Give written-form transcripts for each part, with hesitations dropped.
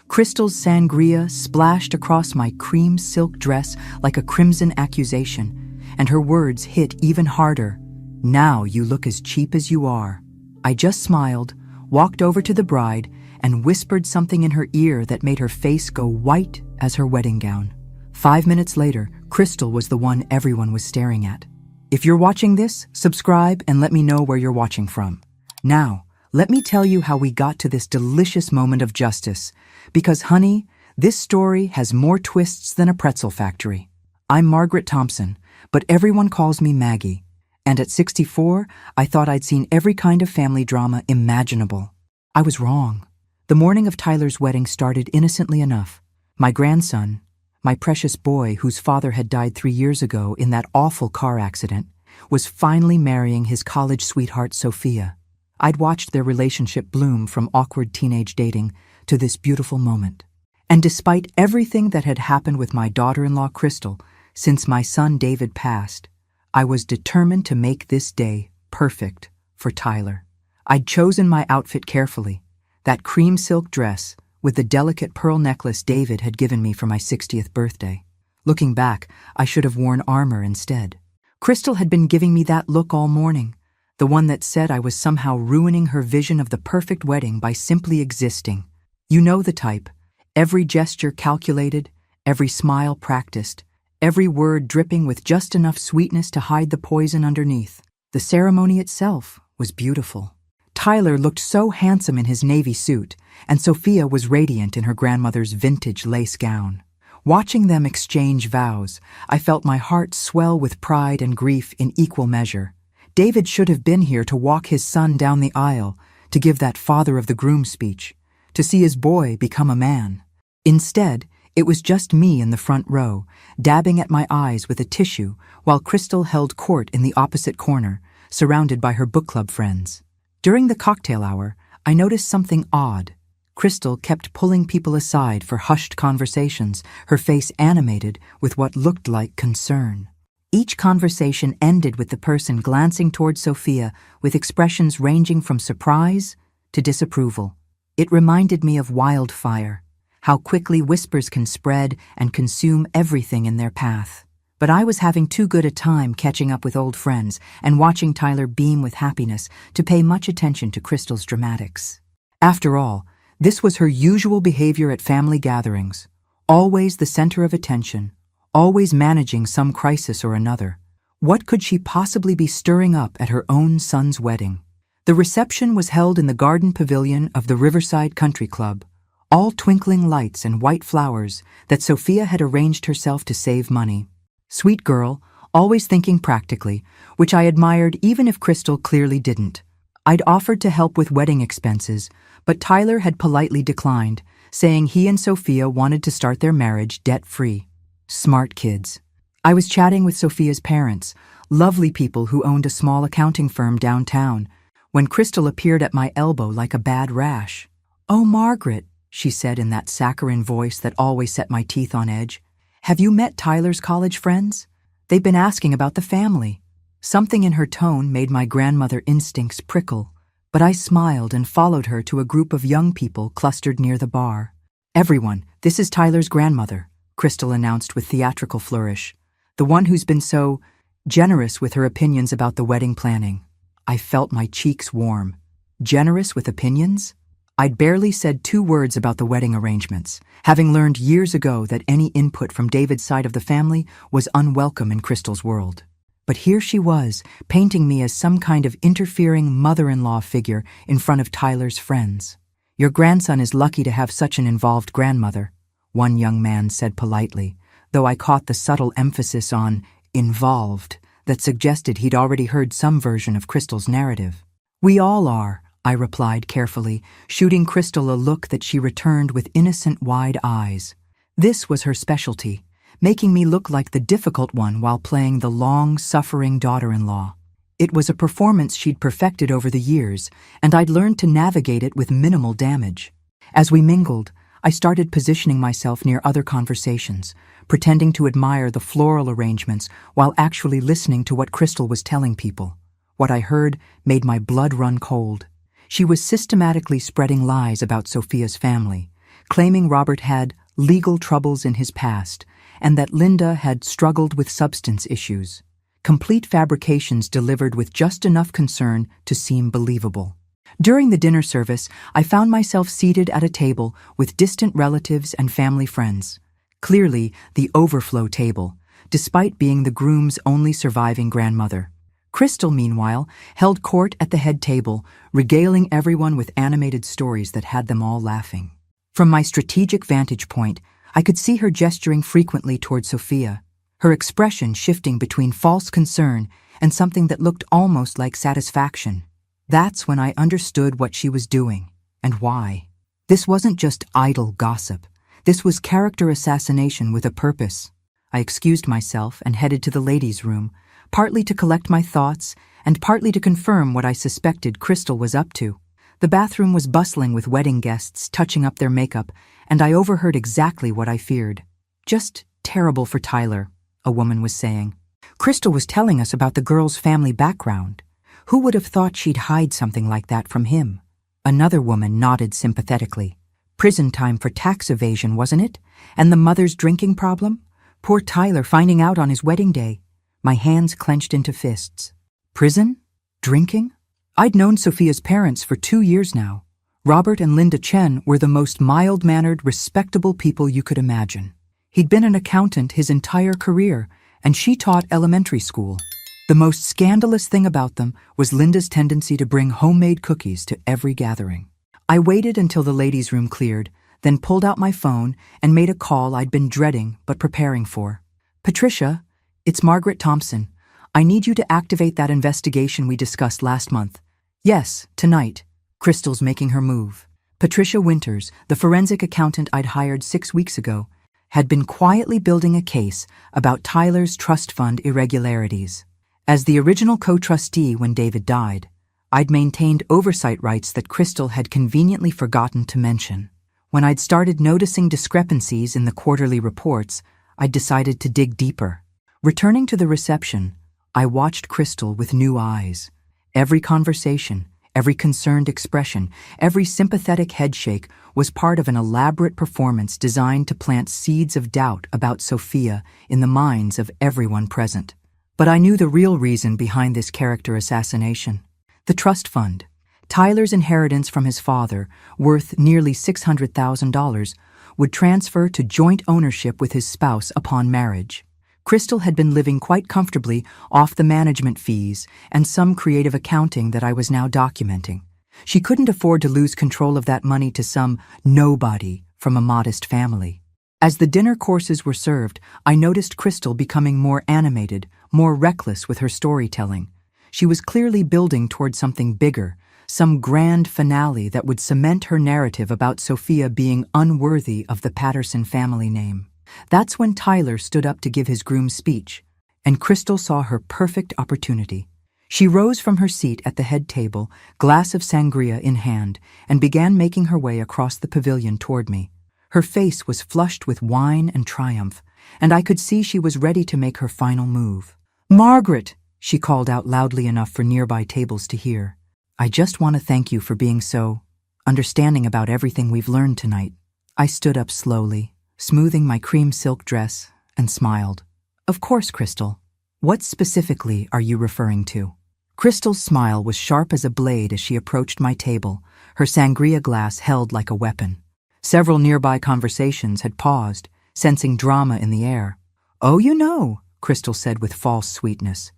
Crystal's sangria splashed across my cream silk dress like a crimson accusation, and her words hit even harder. "Now you look as cheap as you are." I just smiled, walked over to the bride, and whispered something in her ear that made her face go white as her wedding gown. 5 minutes later, Crystal was the one everyone was staring at. If you're watching this, subscribe and let me know where you're watching from. Now, let me tell you how we got to this delicious moment of justice. Because, honey, this story has more twists than a pretzel factory. I'm Margaret Thompson, but everyone calls me Maggie. And at 64, I thought I'd seen every kind of family drama imaginable. I was wrong. The morning of Tyler's wedding started innocently enough. My grandson, my precious boy whose father had died 3 years ago in that awful car accident, was finally marrying his college sweetheart Sophia. I'd watched their relationship bloom from awkward teenage dating to this beautiful moment. And despite everything that had happened with my daughter-in-law Crystal since my son David passed, I was determined to make this day perfect for Tyler. I'd chosen my outfit carefully, that cream silk dress with the delicate pearl necklace David had given me for my 60th birthday. Looking back, I should have worn armor instead. Crystal had been giving me that look all morning, the one that said I was somehow ruining her vision of the perfect wedding by simply existing. You know the type. Every gesture calculated, every smile practiced, every word dripping with just enough sweetness to hide the poison underneath. The ceremony itself was beautiful. Tyler looked so handsome in his navy suit, and Sophia was radiant in her grandmother's vintage lace gown. Watching them exchange vows, I felt my heart swell with pride and grief in equal measure. David should have been here to walk his son down the aisle, to give that father of the groom speech, to see his boy become a man. Instead, it was just me in the front row, dabbing at my eyes with a tissue while Crystal held court in the opposite corner, surrounded by her book club friends. During the cocktail hour, I noticed something odd. Crystal kept pulling people aside for hushed conversations, her face animated with what looked like concern. Each conversation ended with the person glancing toward Sophia with expressions ranging from surprise to disapproval. It reminded me of wildfire, how quickly whispers can spread and consume everything in their path. But I was having too good a time catching up with old friends and watching Tyler beam with happiness to pay much attention to Crystal's dramatics. After all, this was her usual behavior at family gatherings, always the center of attention, always managing some crisis or another. What could she possibly be stirring up at her own son's wedding? The reception was held in the garden pavilion of the Riverside Country Club, all twinkling lights and white flowers that Sophia had arranged herself to save money. Sweet girl, always thinking practically, which I admired even if Crystal clearly didn't. I'd offered to help with wedding expenses, but Tyler had politely declined, saying he and Sophia wanted to start their marriage debt-free. Smart kids. I was chatting with Sophia's parents, lovely people who owned a small accounting firm downtown, when Crystal appeared at my elbow like a bad rash. "Oh, Margaret," she said in that saccharine voice that always set my teeth on edge. "Have you met Tyler's college friends? They've been asking about the family." Something in her tone made my grandmother instincts prickle, but I smiled and followed her to a group of young people clustered near the bar. "Everyone, this is Tyler's grandmother," Crystal announced with theatrical flourish, "the one who's been so generous with her opinions about the wedding planning." I felt my cheeks warm. Generous with opinions? I'd barely said 2 words about the wedding arrangements, having learned years ago that any input from David's side of the family was unwelcome in Crystal's world. But here she was, painting me as some kind of interfering mother-in-law figure in front of Tyler's friends. "Your grandson is lucky to have such an involved grandmother," one young man said politely, though I caught the subtle emphasis on involved that suggested he'd already heard some version of Crystal's narrative. "We all are," I replied carefully, shooting Crystal a look that she returned with innocent wide eyes. This was her specialty, making me look like the difficult one while playing the long-suffering daughter-in-law. It was a performance she'd perfected over the years, and I'd learned to navigate it with minimal damage. As we mingled, I started positioning myself near other conversations, pretending to admire the floral arrangements while actually listening to what Crystal was telling people. What I heard made my blood run cold. She was systematically spreading lies about Sophia's family, claiming Robert had legal troubles in his past and that Linda had struggled with substance issues. Complete fabrications delivered with just enough concern to seem believable. During the dinner service, I found myself seated at a table with distant relatives and family friends. Clearly, the overflow table, despite being the groom's only surviving grandmother. Crystal, meanwhile, held court at the head table, regaling everyone with animated stories that had them all laughing. From my strategic vantage point, I could see her gesturing frequently toward Sophia, her expression shifting between false concern and something that looked almost like satisfaction. That's when I understood what she was doing, and why. This wasn't just idle gossip. This was character assassination with a purpose. I excused myself and headed to the ladies' room, partly to collect my thoughts and partly to confirm what I suspected Crystal was up to. The bathroom was bustling with wedding guests touching up their makeup, and I overheard exactly what I feared. "Just terrible for Tyler," a woman was saying. Crystal was telling us about the girl's family background. Who would have thought she'd hide something like that from him? Another woman nodded sympathetically. Prison time for tax evasion, wasn't it? And the mother's drinking problem? Poor Tyler finding out on his wedding day. My hands clenched into fists. Prison? Drinking? I'd known Sophia's parents for 2 years now. Robert and Linda Chen were the most mild-mannered, respectable people you could imagine. He'd been an accountant his entire career, and she taught elementary school. The most scandalous thing about them was Linda's tendency to bring homemade cookies to every gathering. I waited until the ladies' room cleared, then pulled out my phone and made a call I'd been dreading but preparing for. "Patricia, it's Margaret Thompson. I need you to activate that investigation we discussed last month." "Yes, tonight." Crystal's making her move. Patricia Winters, the forensic accountant I'd hired 6 weeks ago, had been quietly building a case about Tyler's trust fund irregularities. As the original co-trustee when David died, I'd maintained oversight rights that Crystal had conveniently forgotten to mention. When I'd started noticing discrepancies in the quarterly reports, I'd decided to dig deeper. Returning to the reception, I watched Crystal with new eyes. Every conversation, every concerned expression, every sympathetic headshake was part of an elaborate performance designed to plant seeds of doubt about Sophia in the minds of everyone present. But I knew the real reason behind this character assassination. The trust fund. Tyler's inheritance from his father, worth nearly $600,000, would transfer to joint ownership with his spouse upon marriage. Crystal had been living quite comfortably off the management fees and some creative accounting that I was now documenting. She couldn't afford to lose control of that money to some nobody from a modest family. As the dinner courses were served, I noticed Crystal becoming more animated, more reckless with her storytelling. She was clearly building toward something bigger, some grand finale that would cement her narrative about Sophia being unworthy of the Patterson family name. That's when Tyler stood up to give his groom's speech, and Crystal saw her perfect opportunity. She rose from her seat at the head table, glass of sangria in hand, and began making her way across the pavilion toward me. Her face was flushed with wine and triumph, and I could see she was ready to make her final move. "Margaret!" she called out loudly enough for nearby tables to hear. "I just want to thank you for being so understanding about everything we've learned tonight." I stood up slowly, smoothing my cream silk dress, and smiled. "Of course, Crystal. What specifically are you referring to?" Crystal's smile was sharp as a blade as she approached my table, her sangria glass held like a weapon. Several nearby conversations had paused, sensing drama in the air. "Oh, you know," Crystal said with false sweetness,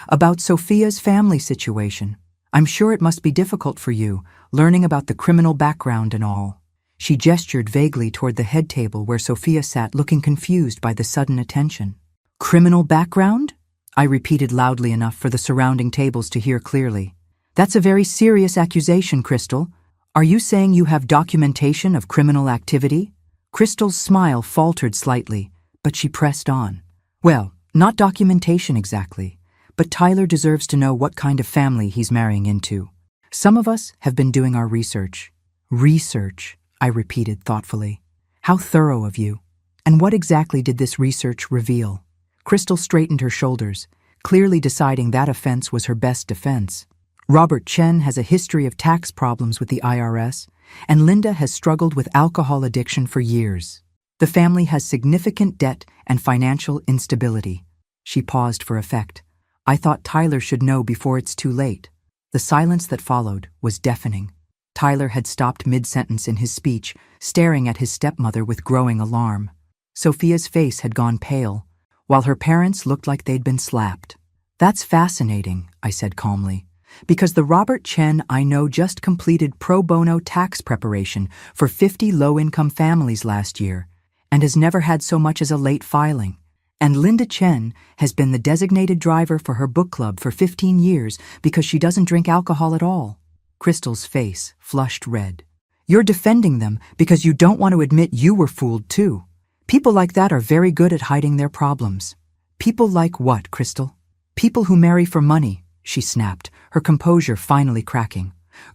"about Sophia's family situation. I'm sure it must be difficult for you, learning about the criminal background and all." She gestured vaguely toward the head table where Sophia sat, looking confused by the sudden attention. "Criminal background?" I repeated loudly enough for the surrounding tables to hear clearly. "That's a very serious accusation, Crystal. Are you saying you have documentation of criminal activity?" Crystal's smile faltered slightly, but she pressed on. "Well, not documentation exactly, but Tyler deserves to know what kind of family he's marrying into. Some of us have been doing our research." "Research," I repeated thoughtfully. "How thorough of you. And what exactly did this research reveal?" Crystal straightened her shoulders, clearly deciding that offense was her best defense. "Robert Chen has a history of tax problems with the IRS, and Linda has struggled with alcohol addiction for years. The family has significant debt and financial instability." She paused for effect. "I thought Tyler should know before it's too late." The silence that followed was deafening. Tyler had stopped mid-sentence in his speech, staring at his stepmother with growing alarm. Sophia's face had gone pale, while her parents looked like they'd been slapped. "That's fascinating," I said calmly, "because the Robert Chen I know just completed pro bono tax preparation for 50 low-income families last year and has never had so much as a late filing. And Linda Chen has been the designated driver for her book club for 15 years because she doesn't drink alcohol at all." Crystal's face flushed red. "You're defending them because you don't want to admit you were fooled too. People like that are very good at hiding their problems." "People like what, Crystal?" "People who marry for money," she snapped, her composure finally cracking.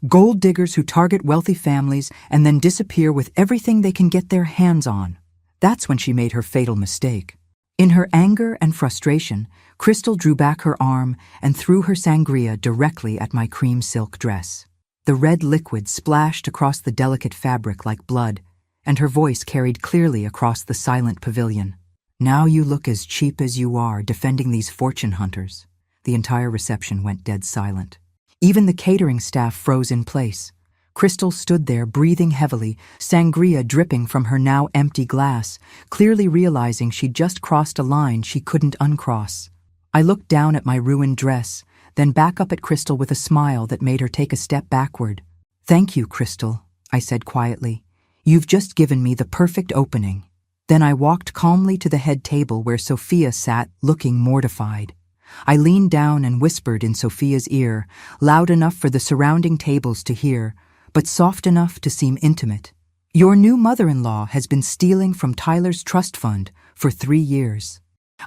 "Gold diggers who target wealthy families and then disappear with everything they can get their hands on." That's when she made her fatal mistake. In her anger and frustration, Crystal drew back her arm and threw her sangria directly at my cream silk dress. The red liquid splashed across the delicate fabric like blood, and her voice carried clearly across the silent pavilion. "Now you look as cheap as you are defending these fortune hunters." The entire reception went dead silent. Even the catering staff froze in place. Crystal stood there breathing heavily, sangria dripping from her now empty glass, clearly realizing she'd just crossed a line she couldn't uncross. I looked down at my ruined dress, then back up at Crystal with a smile that made her take a step backward. "Thank you, Crystal," I said quietly. "You've just given me the perfect opening." Then I walked calmly to the head table where Sophia sat, looking mortified. I leaned down and whispered in Sophia's ear, loud enough for the surrounding tables to hear, but soft enough to seem intimate. "Your new mother-in-law has been stealing from Tyler's trust fund for 3 years.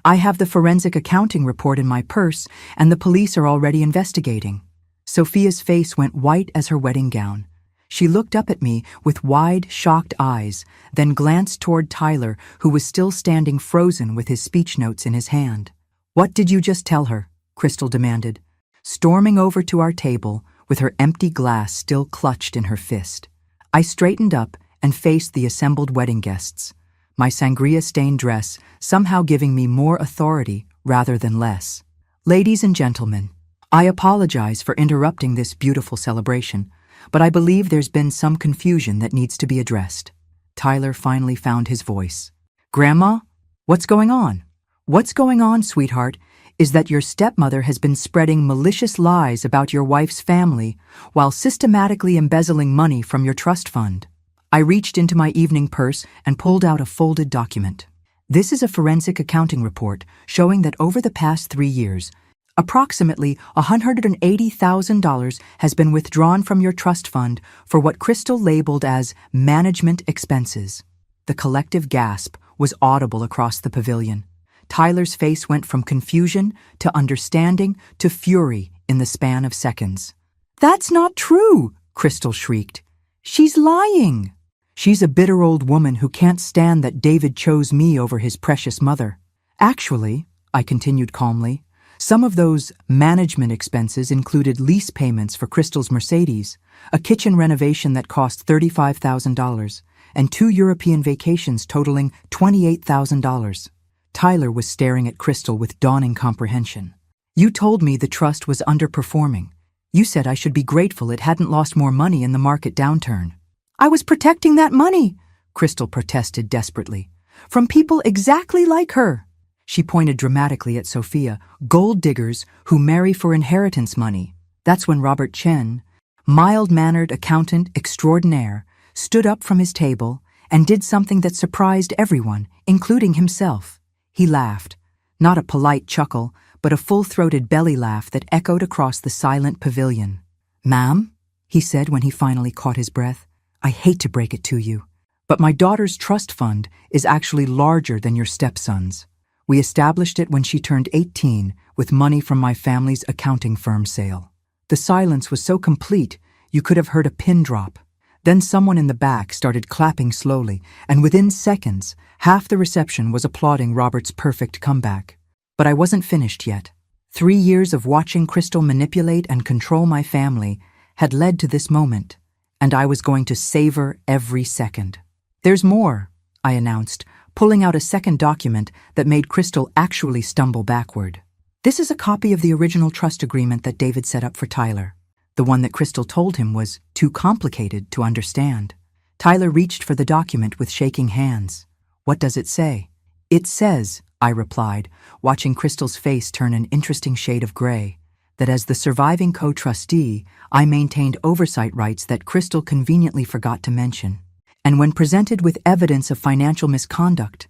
I have the forensic accounting report in my purse, and the police are already investigating." Sophia's face went white as her wedding gown. She looked up at me with wide, shocked eyes, then glanced toward Tyler, who was still standing frozen with his speech notes in his hand. "What did you just tell her?" Crystal demanded, storming over to our table with her empty glass still clutched in her fist. I straightened up and faced the assembled wedding guests, my sangria-stained dress somehow giving me more authority rather than less. "Ladies and gentlemen, I apologize for interrupting this beautiful celebration, but I believe there's been some confusion that needs to be addressed." Tyler finally found his voice. "Grandma, what's going on?" "What's going on, sweetheart, is that your stepmother has been spreading malicious lies about your wife's family while systematically embezzling money from your trust fund." I reached into my evening purse and pulled out a folded document. "This is a forensic accounting report showing that over the past 3 years, approximately $180,000 has been withdrawn from your trust fund for what Crystal labeled as management expenses." The collective gasp was audible across the pavilion. Tyler's face went from confusion to understanding to fury in the span of seconds. "That's not true," Crystal shrieked. "She's lying." "She's a bitter old woman who can't stand that David chose me over his precious mother. Actually," I continued calmly, "some of those management expenses included lease payments for Crystal's Mercedes, a kitchen renovation that cost $35,000, and 2 European vacations totaling $28,000. Tyler was staring at Crystal with dawning comprehension. "You told me the trust was underperforming. You said I should be grateful it hadn't lost more money in the market downturn." "I was protecting that money," Crystal protested desperately, "from people exactly like her." She pointed dramatically at Sophia. "Gold diggers who marry for inheritance money." That's when Robert Chen, mild-mannered accountant extraordinaire, stood up from his table and did something that surprised everyone, including himself. He laughed, not a polite chuckle, but a full-throated belly laugh that echoed across the silent pavilion. "Ma'am," he said when he finally caught his breath, "I hate to break it to you, but my daughter's trust fund is actually larger than your stepson's. We established it when she turned 18 with money from my family's accounting firm sale." The silence was so complete you could have heard a pin drop. Then someone in the back started clapping slowly, and within seconds, half the reception was applauding Robert's perfect comeback. But I wasn't finished yet. 3 years of watching Crystal manipulate and control my family had led to this moment, and I was going to savor every second. "There's more," I announced, pulling out a second document that made Crystal actually stumble backward. "This is a copy of the original trust agreement that David set up for Tyler. The one that Crystal told him was too complicated to understand." Tyler reached for the document with shaking hands. "What does it say?" "It says," I replied, watching Crystal's face turn an interesting shade of gray, "that as the surviving co-trustee, I maintained oversight rights that Crystal conveniently forgot to mention. And when presented with evidence of financial misconduct,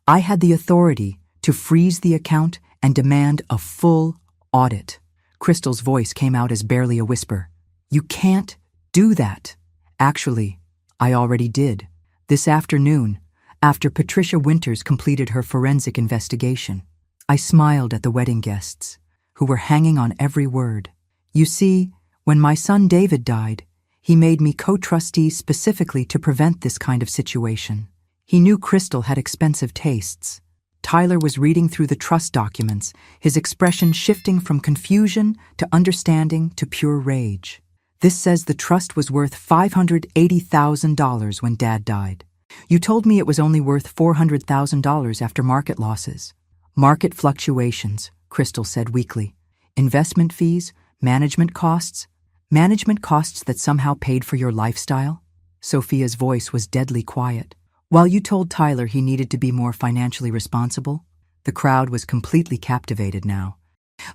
I had the authority to freeze the account and demand a full audit." Crystal's voice came out as barely a whisper. "You can't do that." "Actually, I already did. This afternoon, after Patricia Winters completed her forensic investigation." I smiled at the wedding guests, who were hanging on every word. "You see, when my son David died, he made me co-trustee specifically to prevent this kind of situation. He knew Crystal had expensive tastes." Tyler was reading through the trust documents, his expression shifting from confusion to understanding to pure rage. "This says the trust was worth $580,000 when Dad died. You told me it was only worth $400,000 after market losses." "Market fluctuations," Crystal said weakly. "Investment fees, management costs that somehow paid for your lifestyle?" Sophia's voice was deadly quiet. "While you told Tyler he needed to be more financially responsible?" The crowd was completely captivated now,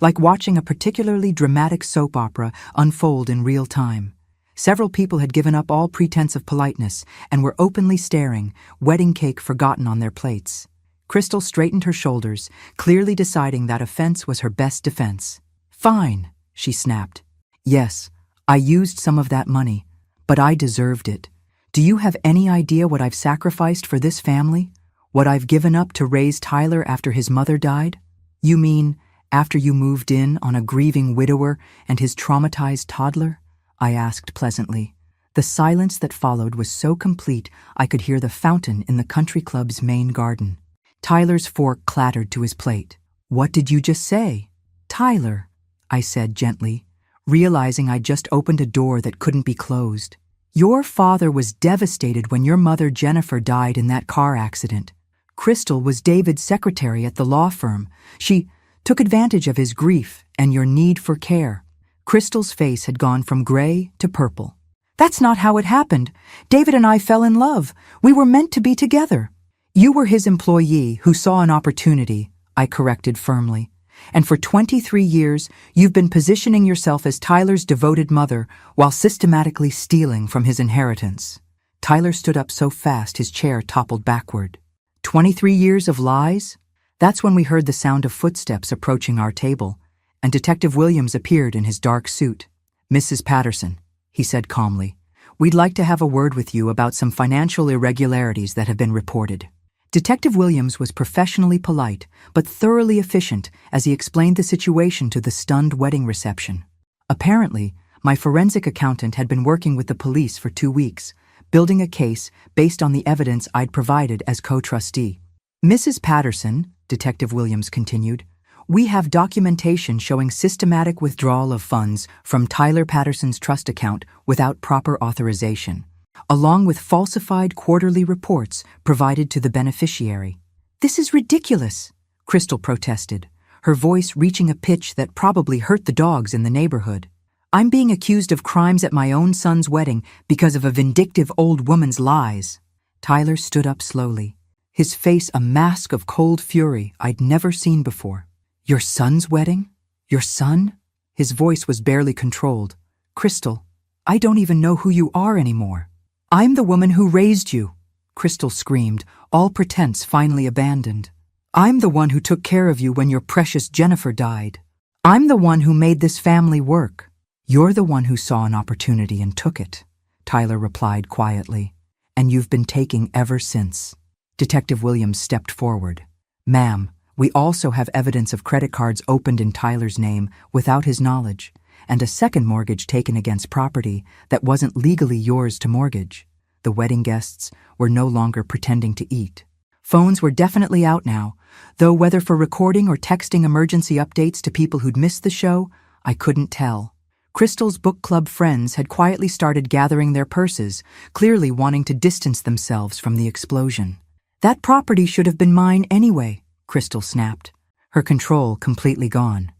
like watching a particularly dramatic soap opera unfold in real time. Several people had given up all pretense of politeness and were openly staring, wedding cake forgotten on their plates. Crystal straightened her shoulders, clearly deciding that offense was her best defense. "Fine," she snapped. "Yes, I used some of that money, but I deserved it. Do you have any idea what I've sacrificed for this family? What I've given up to raise Tyler after his mother died?" "You mean after you moved in on a grieving widower and his traumatized toddler?" I asked pleasantly. The silence that followed was so complete I could hear the fountain in the country club's main garden. Tyler's fork clattered to his plate. "What did you just say?" "Tyler," I said gently, realizing I'd just opened a door that couldn't be closed. "Your father was devastated when your mother Jennifer died in that car accident. Crystal was David's secretary at the law firm. She took advantage of his grief and your need for care." Crystal's face had gone from gray to purple. "That's not how it happened. David and I fell in love. We were meant to be together." "You were his employee who saw an opportunity," I corrected firmly. "And for 23 years, you've been positioning yourself as Tyler's devoted mother while systematically stealing from his inheritance." Tyler stood up so fast his chair toppled backward. 23 years of lies? That's when we heard the sound of footsteps approaching our table, and Detective Williams appeared in his dark suit. "Mrs. Patterson," he said calmly, "we'd like to have a word with you about some financial irregularities that have been reported." Detective Williams was professionally polite, but thoroughly efficient as he explained the situation to the stunned wedding reception. Apparently, my forensic accountant had been working with the police for 2 weeks, building a case based on the evidence I'd provided as co-trustee. "Mrs. Patterson," Detective Williams continued, "we have documentation showing systematic withdrawal of funds from Tyler Patterson's trust account without proper authorization, along with falsified quarterly reports provided to the beneficiary." "This is ridiculous," Crystal protested, her voice reaching a pitch that probably hurt the dogs in the neighborhood. "I'm being accused of crimes at my own son's wedding because of a vindictive old woman's lies." Tyler stood up slowly, his face a mask of cold fury I'd never seen before. "Your son's wedding? Your son?" His voice was barely controlled. "Crystal, I don't even know who you are anymore." "I'm the woman who raised you," Crystal screamed, all pretense finally abandoned. "I'm the one who took care of you when your precious Jennifer died. I'm the one who made this family work." "You're the one who saw an opportunity and took it," Tyler replied quietly, "and you've been taking ever since." Detective Williams stepped forward. "Ma'am, we also have evidence of credit cards opened in Tyler's name without his knowledge, and a second mortgage taken against property that wasn't legally yours to mortgage." The wedding guests were no longer pretending to eat. Phones were definitely out now, though whether for recording or texting emergency updates to people who'd missed the show, I couldn't tell. Crystal's book club friends had quietly started gathering their purses, clearly wanting to distance themselves from the explosion. "That property should have been mine anyway," Crystal snapped, her control completely gone.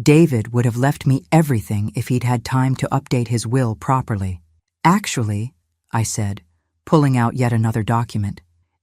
"David would have left me everything if he'd had time to update his will properly." "Actually," I said, pulling out yet another document,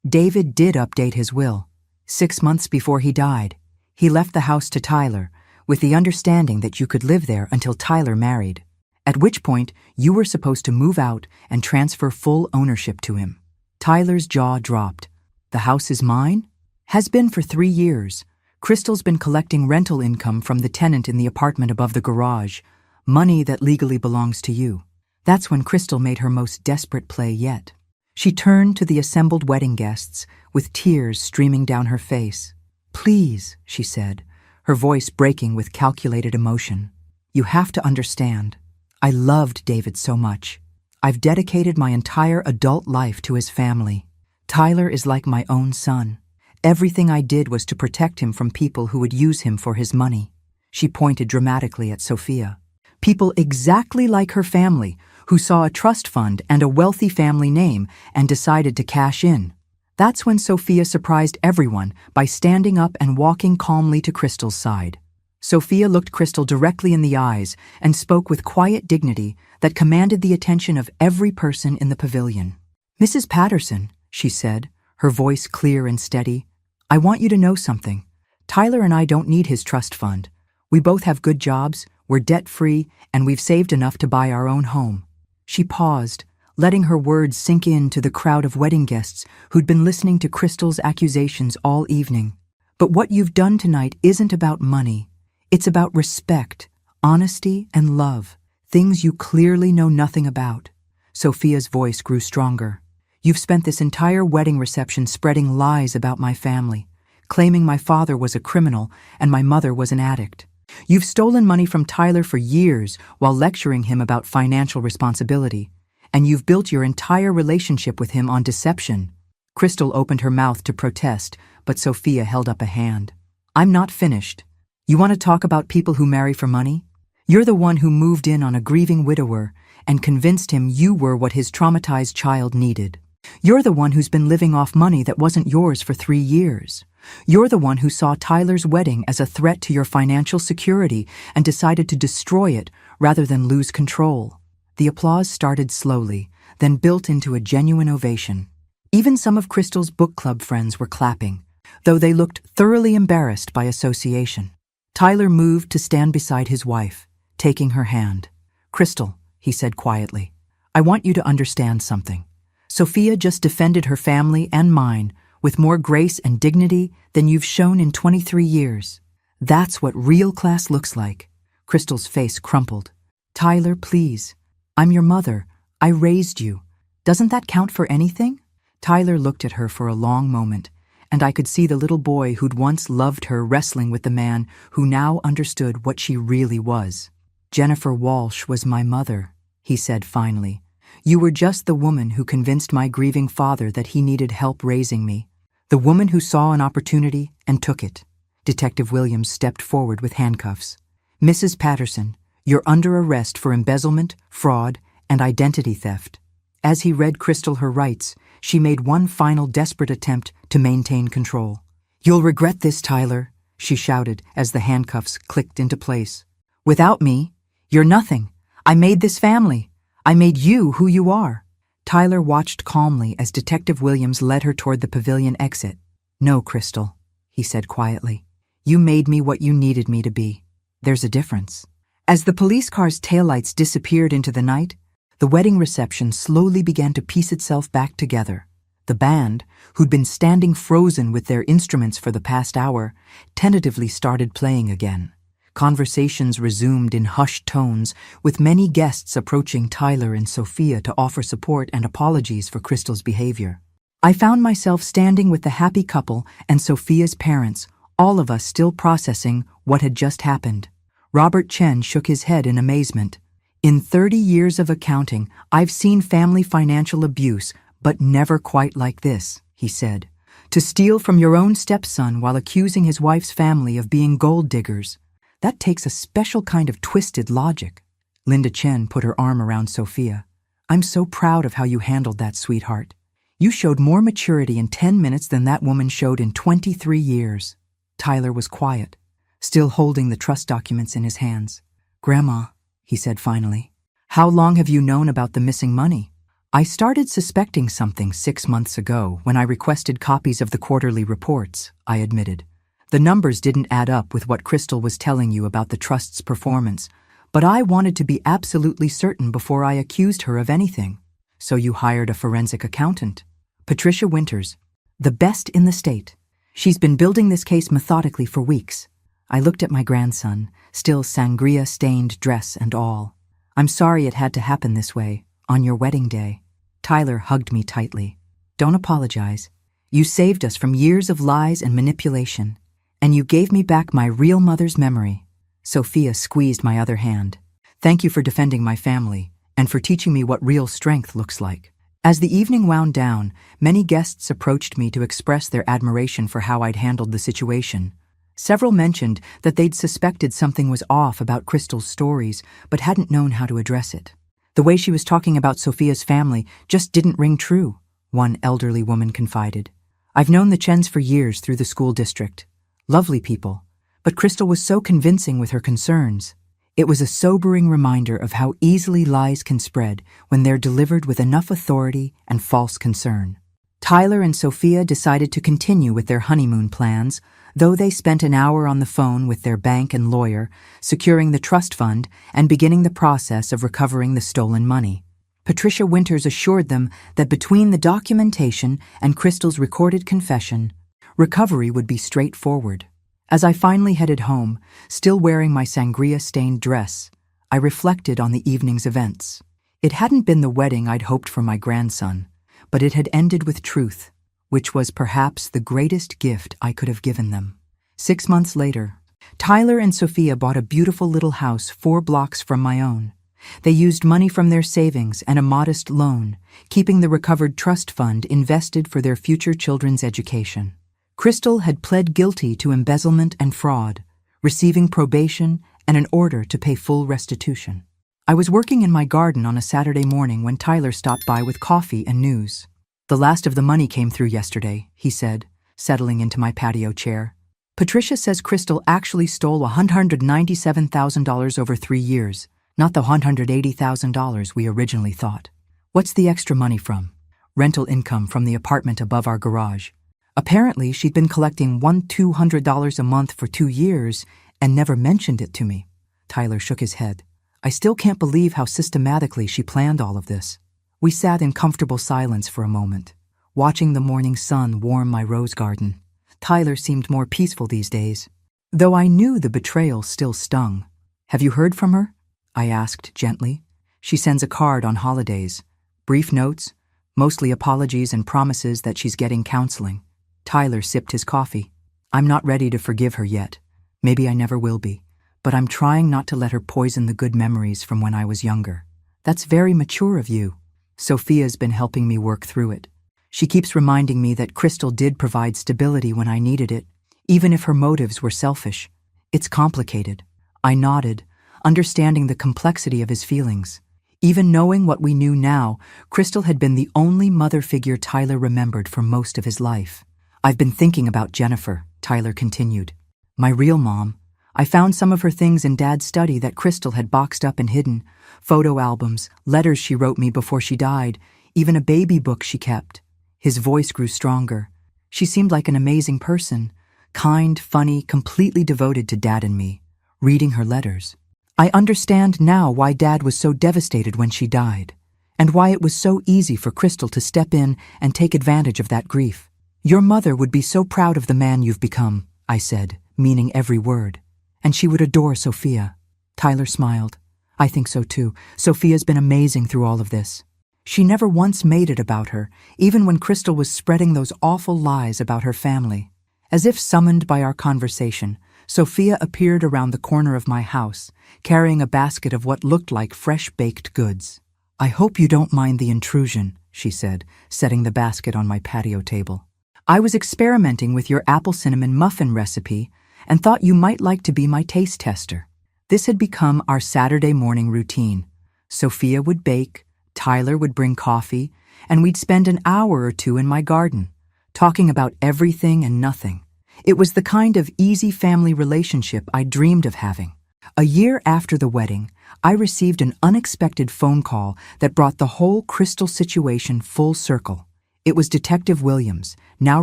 "David did update his will. 6 months before he died, he left the house to Tyler, with the understanding that you could live there until Tyler married, at which point you were supposed to move out and transfer full ownership to him." Tyler's jaw dropped. "The house is mine?" "Has been for 3 years. Crystal's been collecting rental income from the tenant in the apartment above the garage, money that legally belongs to you." That's when Crystal made her most desperate play yet. She turned to the assembled wedding guests, with tears streaming down her face. "Please," she said, her voice breaking with calculated emotion. "You have to understand. I loved David so much. I've dedicated my entire adult life to his family. Tyler is like my own son. Everything I did was to protect him from people who would use him for his money." She pointed dramatically at Sophia. "People exactly like her family, who saw a trust fund and a wealthy family name and decided to cash in." That's when Sophia surprised everyone by standing up and walking calmly to Crystal's side. Sophia looked Crystal directly in the eyes and spoke with quiet dignity that commanded the attention of every person in the pavilion. "Mrs. Patterson," she said, her voice clear and steady, "I want you to know something. Tyler and I don't need his trust fund. We both have good jobs, we're debt-free, and we've saved enough to buy our own home." She paused, letting her words sink into the crowd of wedding guests who'd been listening to Crystal's accusations all evening. "But what you've done tonight isn't about money. It's about respect, honesty, and love, things you clearly know nothing about." Sophia's voice grew stronger. "You've spent this entire wedding reception spreading lies about my family, claiming my father was a criminal and my mother was an addict. You've stolen money from Tyler for years while lecturing him about financial responsibility, and you've built your entire relationship with him on deception." Crystal opened her mouth to protest, but Sophia held up a hand. "I'm not finished. You want to talk about people who marry for money? You're the one who moved in on a grieving widower and convinced him you were what his traumatized child needed. You're the one who's been living off money that wasn't yours for 3 years. You're the one who saw Tyler's wedding as a threat to your financial security and decided to destroy it rather than lose control." The applause started slowly, then built into a genuine ovation. Even some of Crystal's book club friends were clapping, though they looked thoroughly embarrassed by association. Tyler moved to stand beside his wife, taking her hand. "Crystal," he said quietly, "I want you to understand something. Sophia just defended her family and mine with more grace and dignity than you've shown in 23 years. That's what real class looks like." Crystal's face crumpled. "Tyler, please. I'm your mother. I raised you. Doesn't that count for anything?" Tyler looked at her for a long moment, and I could see the little boy who'd once loved her wrestling with the man who now understood what she really was. "Jennifer Walsh was my mother," he said finally. "You were just the woman who convinced my grieving father that he needed help raising me. The woman who saw an opportunity and took it." Detective Williams stepped forward with handcuffs. "Mrs. Patterson, you're under arrest for embezzlement, fraud, and identity theft." As he read Crystal her rights, she made one final desperate attempt to maintain control. "You'll regret this, Tyler," she shouted as the handcuffs clicked into place. "Without me, you're nothing. I made this family. I made you who you are." Tyler watched calmly as Detective Williams led her toward the pavilion exit. "No, Crystal," he said quietly. "You made me what you needed me to be. There's a difference." As the police car's taillights disappeared into the night, the wedding reception slowly began to piece itself back together. The band, who'd been standing frozen with their instruments for the past hour, tentatively started playing again. Conversations resumed in hushed tones, with many guests approaching Tyler and Sophia to offer support and apologies for Crystal's behavior. I found myself standing with the happy couple and Sophia's parents, all of us still processing what had just happened. Robert Chen shook his head in amazement. "In 30 years of accounting, I've seen family financial abuse, but never quite like this," he said. "To steal from your own stepson while accusing his wife's family of being gold diggers. That takes a special kind of twisted logic." Linda Chen put her arm around Sophia. I'm so proud of how you handled that, sweetheart. You showed more maturity in 10 minutes than that woman showed in 23 years. Tyler was quiet, still holding the trust documents in his hands. Grandma, he said finally, how long have you known about the missing money? I started suspecting something 6 months ago when I requested copies of the quarterly reports, I admitted. The numbers didn't add up with what Crystal was telling you about the trust's performance, but I wanted to be absolutely certain before I accused her of anything. So you hired a forensic accountant. Patricia Winters, the best in the state. She's been building this case methodically for weeks. I looked at my grandson, still sangria-stained dress and all. I'm sorry it had to happen this way, on your wedding day. Tyler hugged me tightly. Don't apologize. You saved us from years of lies and manipulation, and you gave me back my real mother's memory. Sophia squeezed my other hand. Thank you for defending my family, and for teaching me what real strength looks like. As the evening wound down, many guests approached me to express their admiration for how I'd handled the situation. Several mentioned that they'd suspected something was off about Crystal's stories, but hadn't known how to address it. The way she was talking about Sophia's family just didn't ring true, one elderly woman confided. I've known the Chens for years through the school district. Lovely people. But Crystal was so convincing with her concerns. It was a sobering reminder of how easily lies can spread when they're delivered with enough authority and false concern. Tyler and Sophia decided to continue with their honeymoon plans, though they spent an hour on the phone with their bank and lawyer, securing the trust fund and beginning the process of recovering the stolen money. Patricia Winters assured them that between the documentation and Crystal's recorded confession, recovery would be straightforward. As I finally headed home, still wearing my sangria-stained dress, I reflected on the evening's events. It hadn't been the wedding I'd hoped for my grandson, but it had ended with truth, which was perhaps the greatest gift I could have given them. 6 months later, Tyler and Sophia bought a beautiful little house 4 blocks from my own. They used money from their savings and a modest loan, keeping the recovered trust fund invested for their future children's education. Crystal had pled guilty to embezzlement and fraud, receiving probation and an order to pay full restitution. I was working in my garden on a Saturday morning when Tyler stopped by with coffee and news. The last of the money came through yesterday, he said, settling into my patio chair. Patricia says Crystal actually stole $197,000 over 3 years, not the $180,000 we originally thought. What's the extra money from? Rental income from the apartment above our garage. Apparently, she'd been collecting $200 a month for 2 years and never mentioned it to me. Tyler shook his head. I still can't believe how systematically she planned all of this. We sat in comfortable silence for a moment, watching the morning sun warm my rose garden. Tyler seemed more peaceful these days, though I knew the betrayal still stung. Have you heard from her? I asked gently. She sends a card on holidays. Brief notes, mostly apologies and promises that she's getting counseling. Tyler sipped his coffee. I'm not ready to forgive her yet. Maybe I never will be. But I'm trying not to let her poison the good memories from when I was younger. That's very mature of you. Sophia's been helping me work through it. She keeps reminding me that Crystal did provide stability when I needed it, even if her motives were selfish. It's complicated. I nodded, understanding the complexity of his feelings. Even knowing what we knew now, Crystal had been the only mother figure Tyler remembered for most of his life. I've been thinking about Jennifer, Tyler continued. My real mom. I found some of her things in Dad's study that Crystal had boxed up and hidden. Photo albums, letters she wrote me before she died, even a baby book she kept. His voice grew stronger. She seemed like an amazing person, kind, funny, completely devoted to Dad and me. Reading her letters, I understand now why Dad was so devastated when she died, and why it was so easy for Crystal to step in and take advantage of that grief. Your mother would be so proud of the man you've become, I said, meaning every word. And she would adore Sophia. Tyler smiled. I think so too. Sophia's been amazing through all of this. She never once made it about her, even when Crystal was spreading those awful lies about her family. As if summoned by our conversation, Sophia appeared around the corner of my house, carrying a basket of what looked like fresh-baked goods. I hope you don't mind the intrusion, she said, setting the basket on my patio table. I was experimenting with your apple cinnamon muffin recipe and thought you might like to be my taste tester. This had become our Saturday morning routine. Sophia would bake, Tyler would bring coffee, and we'd spend an hour or two in my garden, talking about everything and nothing. It was the kind of easy family relationship I dreamed of having. A year after the wedding, I received an unexpected phone call that brought the whole Crystal situation full circle. It was Detective Williams, now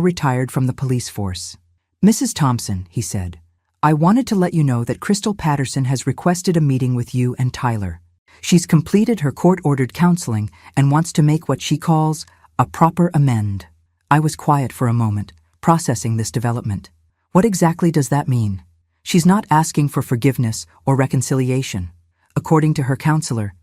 retired from the police force. "Mrs. Thompson," he said, "I wanted to let you know that Crystal Patterson has requested a meeting with you and Tyler. She's completed her court-ordered counseling and wants to make what she calls a proper amend." I was quiet for a moment, processing this development. What exactly does that mean? She's not asking for forgiveness or reconciliation. According to her counselor,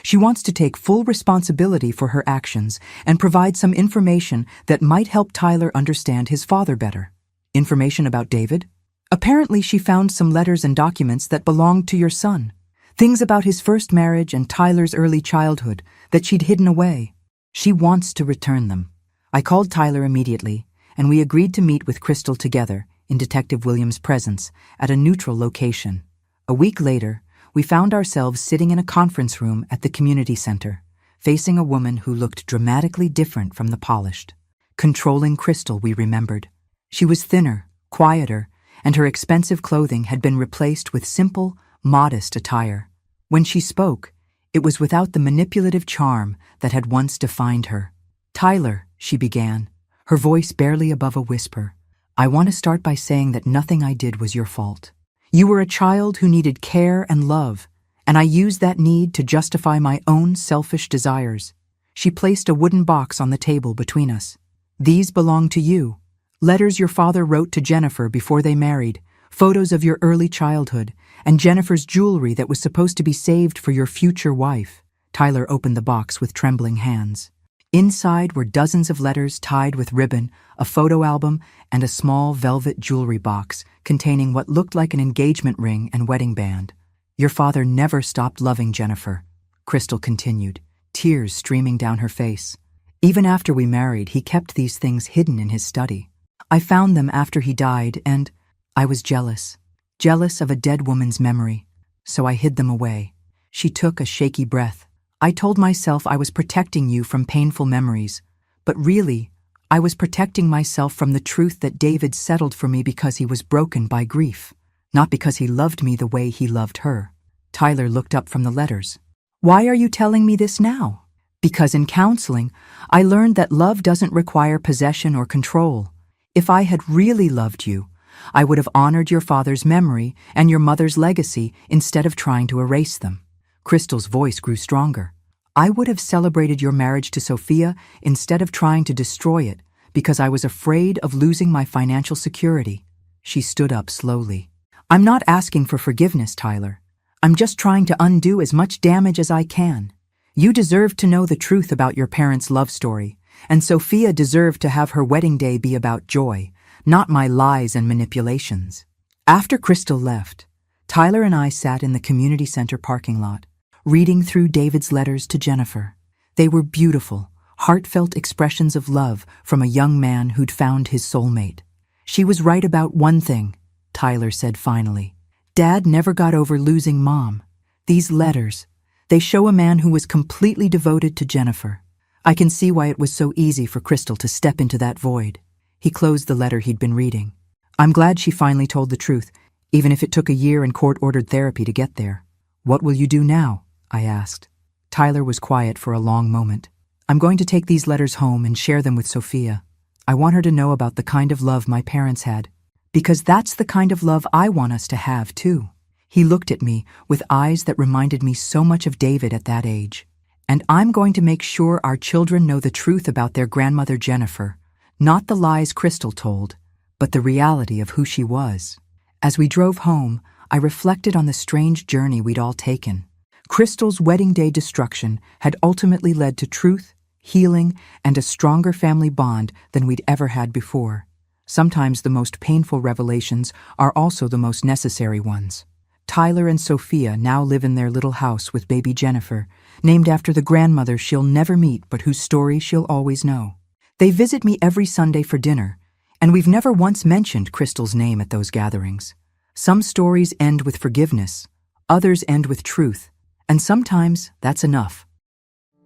she wants to take full responsibility for her actions and provide some information that might help Tyler understand his father better. Information about David? Apparently she found some letters and documents that belonged to your son. Things about his first marriage and Tyler's early childhood that she'd hidden away. She wants to return them. I called Tyler immediately, and we agreed to meet with Crystal together in Detective Williams' presence at a neutral location. A week later, we found ourselves sitting in a conference room at the community center, facing a woman who looked dramatically different from the polished, controlling Crystal we remembered. She was thinner, quieter, and her expensive clothing had been replaced with simple, modest attire. When she spoke, it was without the manipulative charm that had once defined her. "Tyler," she began, her voice barely above a whisper, "I want to start by saying that nothing I did was your fault. You were a child who needed care and love, and I used that need to justify my own selfish desires." She placed a wooden box on the table between us. "These belong to you. Letters your father wrote to Jennifer before they married, photos of your early childhood, and Jennifer's jewelry that was supposed to be saved for your future wife." Tyler opened the box with trembling hands. Inside were dozens of letters tied with ribbon, a photo album, and a small velvet jewelry box containing what looked like an engagement ring and wedding band. "Your father never stopped loving Jennifer," Crystal continued, tears streaming down her face. "Even after we married, he kept these things hidden in his study. I found them after he died, and I was jealous. Jealous of a dead woman's memory, so I hid them away." She took a shaky breath. "I told myself I was protecting you from painful memories, but really, I was protecting myself from the truth that David settled for me because he was broken by grief, not because he loved me the way he loved her." Tyler looked up from the letters. "Why are you telling me this now?" "Because in counseling, I learned that love doesn't require possession or control. If I had really loved you, I would have honored your father's memory and your mother's legacy instead of trying to erase them." Crystal's voice grew stronger. "I would have celebrated your marriage to Sophia instead of trying to destroy it because I was afraid of losing my financial security." She stood up slowly. "I'm not asking for forgiveness, Tyler. I'm just trying to undo as much damage as I can. You deserve to know the truth about your parents' love story, and Sophia deserved to have her wedding day be about joy, not my lies and manipulations." After Crystal left, Tyler and I sat in the community center parking lot, reading through David's letters to Jennifer. They were beautiful, heartfelt expressions of love from a young man who'd found his soulmate. "She was right about one thing," Tyler said finally. "Dad never got over losing Mom. These letters, they show a man who was completely devoted to Jennifer. I can see why it was so easy for Crystal to step into that void." He closed the letter he'd been reading. "I'm glad she finally told the truth, even if it took a year and court-ordered therapy to get there." "What will you do now?" I asked. Tyler was quiet for a long moment. "I'm going to take these letters home and share them with Sophia. I want her to know about the kind of love my parents had, because that's the kind of love I want us to have, too." He looked at me with eyes that reminded me so much of David at that age. "And I'm going to make sure our children know the truth about their grandmother Jennifer, not the lies Crystal told, but the reality of who she was." As we drove home, I reflected on the strange journey we'd all taken. Crystal's wedding day destruction had ultimately led to truth, healing, and a stronger family bond than we'd ever had before. Sometimes the most painful revelations are also the most necessary ones. Tyler and Sophia now live in their little house with baby Jennifer, named after the grandmother she'll never meet but whose story she'll always know. They visit me every Sunday for dinner, and we've never once mentioned Crystal's name at those gatherings. Some stories end with forgiveness, Others end with truth, and sometimes that's enough.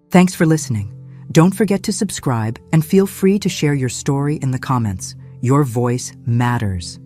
Thanks for listening. Don't forget to subscribe and feel free to share your story in the comments. Your voice matters.